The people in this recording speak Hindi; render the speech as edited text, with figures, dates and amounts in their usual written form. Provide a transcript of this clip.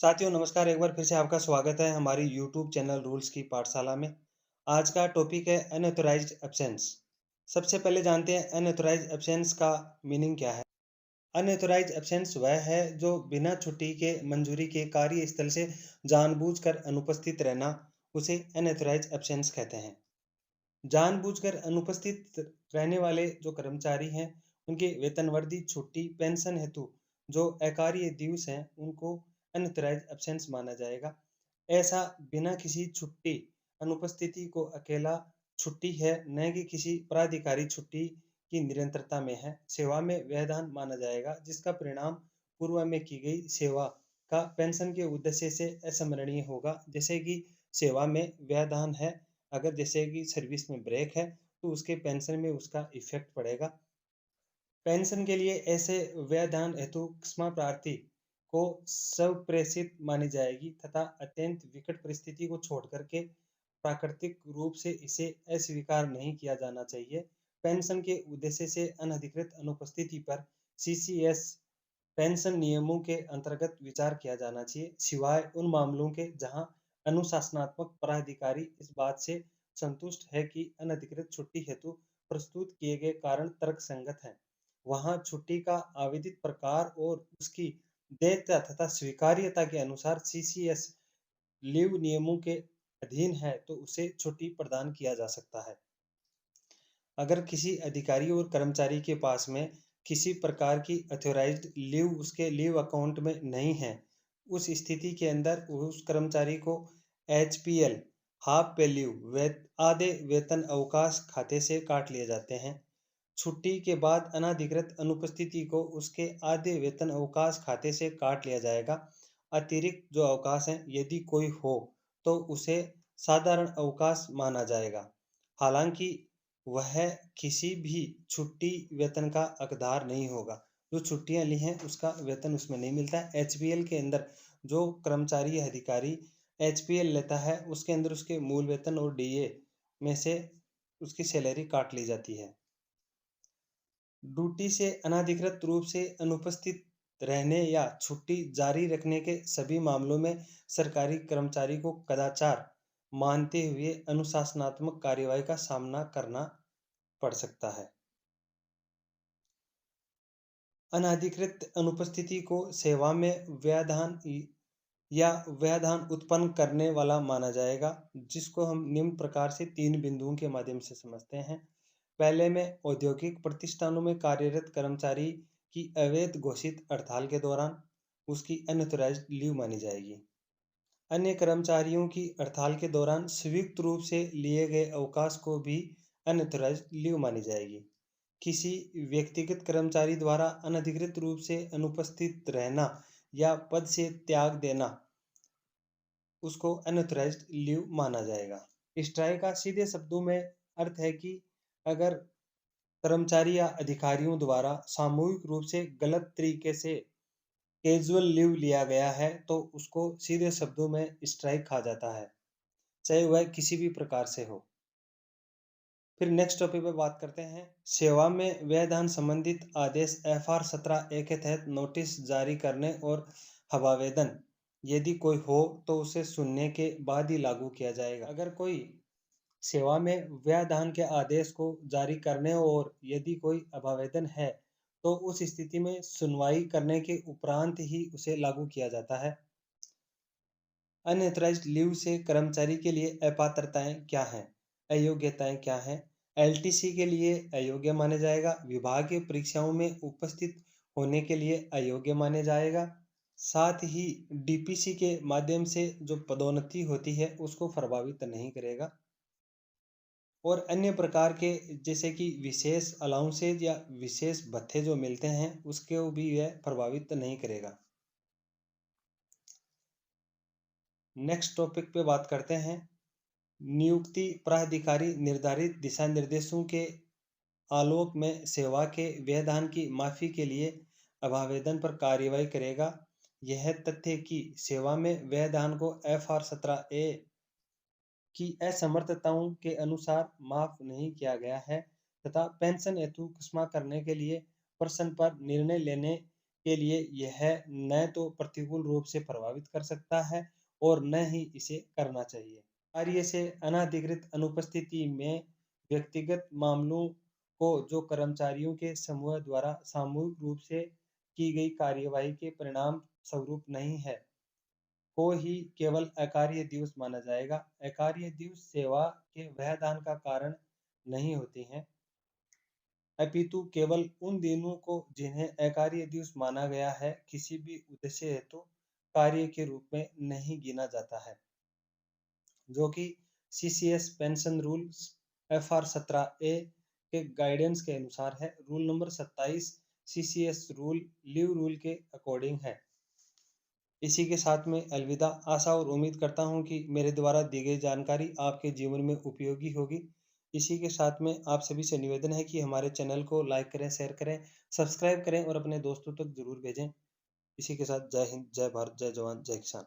साथियों नमस्कार, एक बार फिर से आपका स्वागत है हमारी यूट्यूब चैनल रूल्स की पाठशाला में। आज का टॉपिक है अनऑथराइज्ड एब्सेंस। सबसे पहले जानते हैं अनऑथराइज्ड एब्सेंस का मीनिंग क्या है। अनऑथराइज्ड एब्सेंस वह है जो बिना छुट्टी के मंजूरी के कार्यस्थल से जानबूझकर अनुपस्थित रहना, उसे अनऑथराइज्ड एब्सेंस कहते हैं। जानबूझकर अनुपस्थित रहने वाले जो कर्मचारी हैं, उनके वेतनवर्दी छुट्टी पेंशन हेतु जो अकार्य दिवस हैं, उनको अनऑथराइज्ड एब्सेंस माना जाएगा। ऐसा बिना किसी छुट्टी अनुपस्थिति को अकेला छुट्टी है, न कि किसी प्राधिकारी छुट्टी की निरंतरता में है। सेवा में व्यवधान माना जाएगा, जिसका परिणाम पूर्व में की गई सेवा का पेंशन के उद्देश्य से असंवरणीय होगा। जैसे कि सेवा में व्यवधान है, अगर जैसे कि सर्विस में ब्रेक है, तो उसके पेंशन में उसका इफेक्ट पड़ेगा। पेंशन के लिए ऐसे व्यवधान हेतु क्षमा प्रार्थी को स्वप्रेषित मानी जाएगी तथा अत्यंत विकट परिस्थिति को छोड़ करके प्राकृतिक रूप से इसे अस्वीकार नहीं किया जाना चाहिए। पेंशन के उद्देश्य से अनधिकृत अनुपस्थिति पर सीसीएस पेंशन नियमों के अंतर्गत विचार किया जाना चाहिए, सिवाय उन मामलों के जहां अनुशासनात्मक प्राधिकारी इस बात से संतुष्ट है कि अनधिकृत छुट्टी हेतु प्रस्तुत किए गए कारण तर्कसंगत हैं। वहां छुट्टी का आवेदित प्रकार और उसकी देयता तथा स्वीकार्यता के अनुसार सीसीएस लीव नियमों के अधीन है, तो उसे छुट्टी प्रदान किया जा सकता है। अगर किसी अधिकारी और कर्मचारी के पास में किसी प्रकार की ऑथराइज्ड लीव उसके लीव अकाउंट में नहीं है, उस स्थिति के अंदर उस कर्मचारी को एचपीएल हाफ पे लीव आधे वेतन अवकाश खाते से काट लिए जाते हैं। छुट्टी के बाद अनाधिकृत अनुपस्थिति को उसके आधे वेतन अवकाश खाते से काट लिया जाएगा। अतिरिक्त जो अवकाश हैं, यदि कोई हो तो उसे साधारण अवकाश माना जाएगा। हालांकि वह किसी भी छुट्टी वेतन का हकदार नहीं होगा। जो छुट्टियां ली हैं उसका वेतन उसमें नहीं मिलता है। एचपीएल के अंदर जो कर्मचारी या अधिकारी एचपीएल लेता है, उसके अंदर उसके मूल वेतन और डीए में से उसकी सैलरी काट ली जाती है। ड्यूटी से अनधिकृत रूप से अनुपस्थित रहने या छुट्टी जारी रखने के सभी मामलों में सरकारी कर्मचारी को कदाचार मानते हुए अनुशासनात्मक कार्रवाई का सामना करना पड़ सकता है। अनधिकृत अनुपस्थिति को सेवा में व्यवधान या व्यवधान उत्पन्न करने वाला माना जाएगा, जिसको हम निम्न प्रकार से 3 बिंदुओं के माध्यम से समझते हैं। पहले में औद्योगिक प्रतिष्ठानों में कार्यरत कर्मचारी की अवैध घोषित हड़ताल के दौरान उसकी अनऑथराइज्ड लीव मानी जाएगी। अन्य कर्मचारियों की हड़ताल के दौरान संयुक्त रूप से लिए गए अवकाश को भी अनऑथराइज्ड लीव मानी जाएगी। किसी व्यक्तिगत कर्मचारी द्वारा अनधिकृत रूप से अनुपस्थित रहना या पद से त्याग देना, उसको अनऑथराइज्ड लीव माना जाएगा। स्ट्राइक का सीधे शब्दों में अर्थ है कि अगर कर्मचारी या अधिकारियों द्वारा सामूहिक रूप से गलत तरीके से कैजुअल लीव लिया गया है, तो उसको सीधे शब्दों में स्ट्राइक कहा जाता है, चाहे वह किसी भी प्रकार से हो। फिर नेक्स्ट टॉपिक पे बात करते हैं। सेवा में व्यवधान संबंधित आदेश एफआर 17A के तहत नोटिस जारी करने और अभावेदन यदि कोई हो तो उसे सुनने के बाद ही लागू किया जाएगा। अगर कोई सेवा में व्यवधान के आदेश को जारी करने और यदि कोई अभावेदन है, तो उस स्थिति में सुनवाई करने के उपरांत ही उसे लागू किया जाता है। अनऑथराइज्ड लीव से कर्मचारी के लिए अपात्रताएं क्या हैं, अयोग्यताएं क्या हैं। एलटीसी के लिए अयोग्य माने जाएगा। विभागीय परीक्षाओं में उपस्थित होने के लिए अयोग्य माने जाएगा। साथ ही डीपीसी के माध्यम से जो पदोन्नति होती है उसको प्रभावित नहीं करेगा। और अन्य प्रकार के जैसे कि विशेष अलाउंसेज या विशेष भत्ते जो मिलते हैं, उसको भी यह प्रभावित नहीं करेगा। नेक्स्ट टॉपिक पे बात करते हैं। नियुक्ति प्राधिकारी निर्धारित दिशा निर्देशों के आलोक में सेवा के व्यवधान की माफी के लिए अभावेदन पर कार्यवाही करेगा। यह तथ्य कि सेवा में व्यवधान को एफआर 17A की असमर्थताओं के अनुसार माफ नहीं किया गया है तथा पेंशन हेतु क्षमा करने के लिए प्रश्न पर निर्णय लेने के लिए यह न तो प्रतिकूल रूप से प्रभावित कर सकता है और न ही इसे करना चाहिए। कार्य से अनधिकृत अनुपस्थिति में व्यक्तिगत मामलों को जो कर्मचारियों के समूह द्वारा सामूहिक रूप से की गई कार्यवाही के परिणाम स्वरूप नहीं है, को ही केवल अकार्य दिवस माना जाएगा। अकार्य दिवस सेवा के व्यवधान का कारण नहीं होते हैं, अपितु केवल उन दिनों को जिन्हें अकार्य दिवस माना गया है, किसी भी उद्देश्य हेतु कार्य के रूप में नहीं गिना जाता है, जो कि CCS pension rules FR 17A के गाइडेंस के अनुसार है। Rule number 27 CCS rule leave rule के अकॉर्डिंग है। इसी के साथ में अलविदा। आशा और उम्मीद करता हूँ कि मेरे द्वारा दी गई जानकारी आपके जीवन में उपयोगी होगी। इसी के साथ में आप सभी से निवेदन है कि हमारे चैनल को लाइक करें, शेयर करें, सब्सक्राइब करें और अपने दोस्तों तक जरूर भेजें। इसी के साथ जय हिंद, जय भारत, जय जवान, जय किसान।